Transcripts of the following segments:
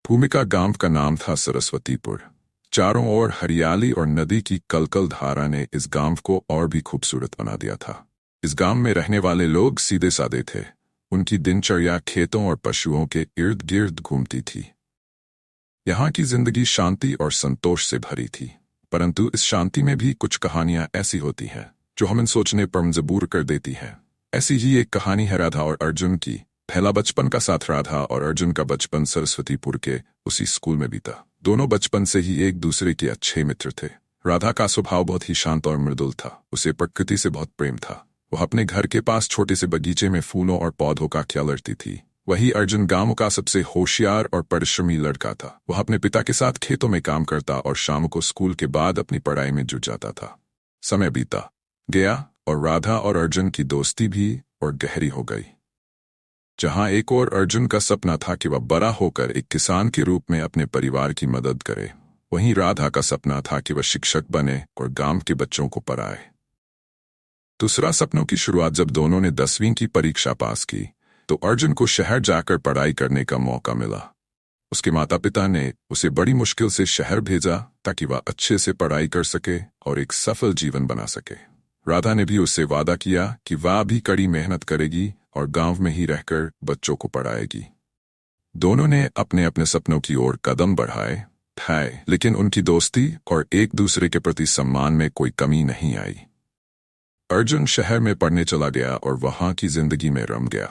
भूमिका गांव का नाम था सरस्वतीपुर। चारों ओर हरियाली और नदी की कलकल धारा ने इस गांव को और भी खूबसूरत बना दिया था। इस गांव में रहने वाले लोग सीधे सादे थे। उनकी दिनचर्या खेतों और पशुओं के इर्द गिर्द घूमती थी। यहाँ की जिंदगी शांति और संतोष से भरी थी, परंतु इस शांति में भी कुछ कहानियां ऐसी होती हैं जो हमें सोचने पर मजबूर कर देती हैं। ऐसी ही एक कहानी है राधा और अर्जुन की। पहला बचपन का साथ राधा और अर्जुन का बचपन सरस्वतीपुर के उसी स्कूल में बीता। दोनों बचपन से ही एक दूसरे के अच्छे मित्र थे। राधा का स्वभाव बहुत ही शांत और मृदुल था। उसे प्रकृति से बहुत प्रेम था। वह अपने घर के पास छोटे से बगीचे में फूलों और पौधों का ख्याल रखती थी। वही अर्जुन गांव का सबसे होशियार और परिश्रमी लड़का था। वह अपने पिता के साथ खेतों में काम करता और शाम को स्कूल के बाद अपनी पढ़ाई में जुट जाता था। समय बीता गया और राधा और अर्जुन की दोस्ती भी और गहरी हो गई। जहां एक और अर्जुन का सपना था कि वह बड़ा होकर एक किसान के रूप में अपने परिवार की मदद करे, वहीं राधा का सपना था कि वह शिक्षक बने और गांव के बच्चों को पढ़ाए। दूसरा सपनों की शुरुआत जब दोनों ने 10वीं की परीक्षा पास की तो अर्जुन को शहर जाकर पढ़ाई करने का मौका मिला। उसके माता पिता ने उसे बड़ी मुश्किल से शहर भेजा ताकि वह अच्छे से पढ़ाई कर सके और एक सफल जीवन बना सके। राधा ने भी उससे वादा किया कि वह भी कड़ी मेहनत करेगी और गांव में ही रहकर बच्चों को पढ़ाएगी। दोनों ने अपने अपने सपनों की ओर कदम बढ़ाए थे, लेकिन उनकी दोस्ती और एक दूसरे के प्रति सम्मान में कोई कमी नहीं आई। अर्जुन शहर में पढ़ने चला गया और वहां की जिंदगी में रम गया।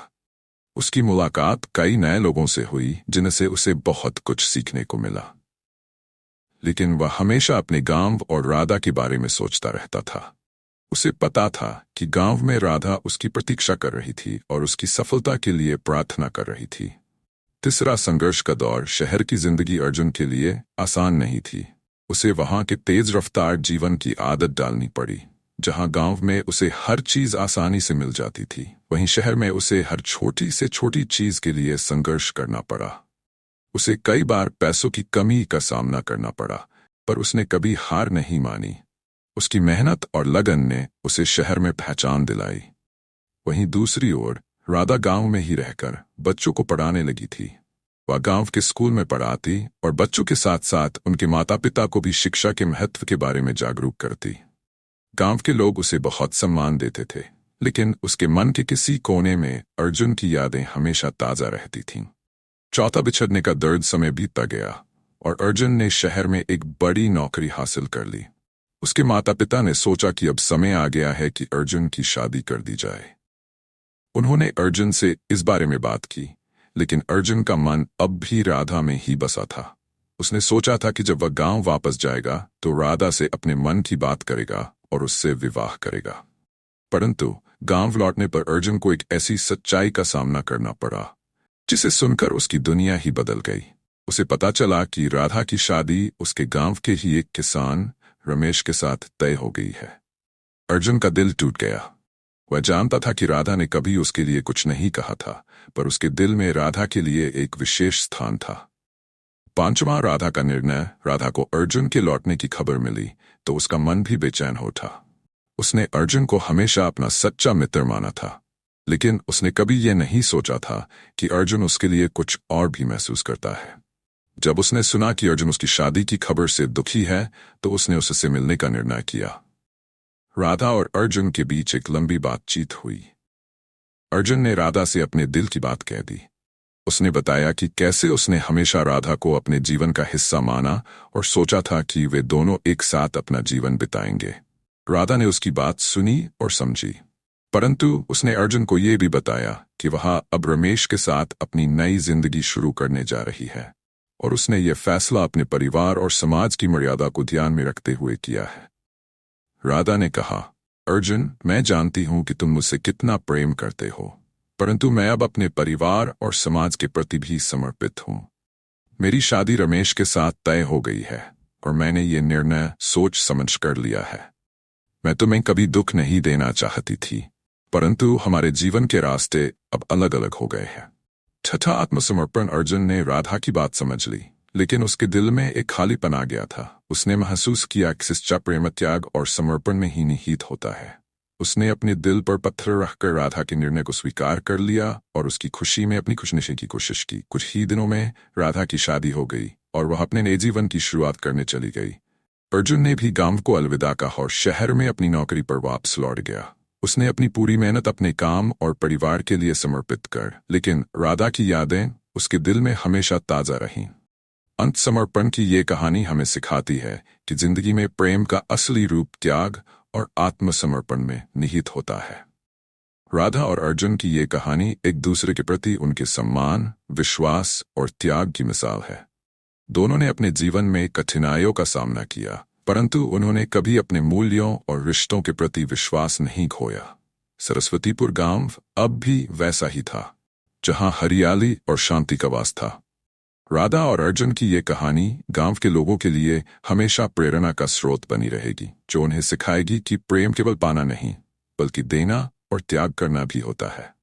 उसकी मुलाकात कई नए लोगों से हुई जिनसे उसे बहुत कुछ सीखने को मिला, लेकिन वह हमेशा अपने गांव और राधा के बारे में सोचता रहता था। उसे पता था कि गांव में राधा उसकी प्रतीक्षा कर रही थी और उसकी सफलता के लिए प्रार्थना कर रही थी। तीसरा संघर्ष का दौर। शहर की जिंदगी अर्जुन के लिए आसान नहीं थी। उसे वहां के तेज रफ्तार जीवन की आदत डालनी पड़ी। जहां गांव में उसे हर चीज आसानी से मिल जाती थी, वहीं शहर में उसे हर छोटी से छोटी चीज के लिए संघर्ष करना पड़ा। उसे कई बार पैसों की कमी का सामना करना पड़ा, पर उसने कभी हार नहीं मानी। उसकी मेहनत और लगन ने उसे शहर में पहचान दिलाई। वहीं दूसरी ओर राधा गांव में ही रहकर बच्चों को पढ़ाने लगी थी। वह गांव के स्कूल में पढ़ाती और बच्चों के साथ साथ उनके माता पिता को भी शिक्षा के महत्व के बारे में जागरूक करती। गांव के लोग उसे बहुत सम्मान देते थे, लेकिन उसके मन के किसी कोने में अर्जुन की यादें हमेशा ताजा रहती थीं। चौथा बिछड़ने का दर्द। समय बीतता गया और अर्जुन ने शहर में एक बड़ी नौकरी हासिल कर ली। उसके माता पिता ने सोचा कि अब समय आ गया है कि अर्जुन की शादी कर दी जाए। उन्होंने अर्जुन से इस बारे में बात की, लेकिन अर्जुन का मन अब भी राधा में ही बसा था। उसने सोचा था कि जब वह गांव वापस जाएगा तो राधा से अपने मन की बात करेगा और उससे विवाह करेगा। परंतु गांव लौटने पर अर्जुन को एक ऐसी सच्चाई का सामना करना पड़ा जिसे सुनकर उसकी दुनिया ही बदल गई। उसे पता चला कि राधा की शादी उसके गांव के ही एक किसान रमेश के साथ तय हो गई है। अर्जुन का दिल टूट गया। वह जानता था कि राधा ने कभी उसके लिए कुछ नहीं कहा था, पर उसके दिल में राधा के लिए एक विशेष स्थान था। पांचवां राधा का निर्णय। राधा को अर्जुन के लौटने की खबर मिली तो उसका मन भी बेचैन हो उठा। उसने अर्जुन को हमेशा अपना सच्चा मित्र माना था, लेकिन उसने कभी यह नहीं सोचा था कि अर्जुन उसके लिए कुछ और भी महसूस करता है। जब उसने सुना कि अर्जुन उसकी शादी की खबर से दुखी है तो उसने उससे मिलने का निर्णय किया। राधा और अर्जुन के बीच एक लंबी बातचीत हुई। अर्जुन ने राधा से अपने दिल की बात कह दी। उसने बताया कि कैसे उसने हमेशा राधा को अपने जीवन का हिस्सा माना और सोचा था कि वे दोनों एक साथ अपना जीवन बिताएंगे। राधा ने उसकी बात सुनी और समझी, परंतु उसने अर्जुन को यह भी बताया कि वह अब रमेश के साथ अपनी नई जिंदगी शुरू करने जा रही है और उसने यह फैसला अपने परिवार और समाज की मर्यादा को ध्यान में रखते हुए किया है। राधा ने कहा, अर्जुन, मैं जानती हूं कि तुम मुझसे कितना प्रेम करते हो, परंतु मैं अब अपने परिवार और समाज के प्रति भी समर्पित हूं। मेरी शादी रमेश के साथ तय हो गई है और मैंने ये निर्णय सोच समझ कर लिया है। मैं तुम्हें कभी दुख नहीं देना चाहती थी, परंतु हमारे जीवन के रास्ते अब अलग अलग हो गए हैं। छठा आत्मसमर्पण। अर्जुन ने राधा की बात समझ ली, लेकिन उसके दिल में एक खालीपन आ गया था। उसने महसूस किया कि सच्चा प्रेम त्याग और समर्पण में ही निहित होता है। उसने अपने दिल पर पत्थर रखकर राधा के निर्णय को स्वीकार कर लिया और उसकी खुशी में अपनी खुशनशी की कोशिश की। कुछ ही दिनों में राधा की शादी हो गई और वह अपने नए जीवन की शुरुआत करने चली गई। अर्जुन ने भी गांव को अलविदा कहा और शहर में अपनी नौकरी पर वापस लौट गया। उसने अपनी पूरी मेहनत अपने काम और परिवार के लिए समर्पित कर, लेकिन राधा की यादें उसके दिल में हमेशा ताजा रहीं। अंत समर्पण की ये कहानी हमें सिखाती है कि जिंदगी में प्रेम का असली रूप त्याग और आत्मसमर्पण में निहित होता है। राधा और अर्जुन की ये कहानी एक दूसरे के प्रति उनके सम्मान, विश्वास और त्याग की मिसाल है। दोनों ने अपने जीवन में कठिनाइयों का सामना किया, परंतु उन्होंने कभी अपने मूल्यों और रिश्तों के प्रति विश्वास नहीं खोया। सरस्वतीपुर गांव अब भी वैसा ही था, जहां हरियाली और शांति का वास था। राधा और अर्जुन की ये कहानी गांव के लोगों के लिए हमेशा प्रेरणा का स्रोत बनी रहेगी, जो उन्हें सिखाएगी कि प्रेम केवल पाना नहीं, बल्कि देना और त्याग करना भी होता है।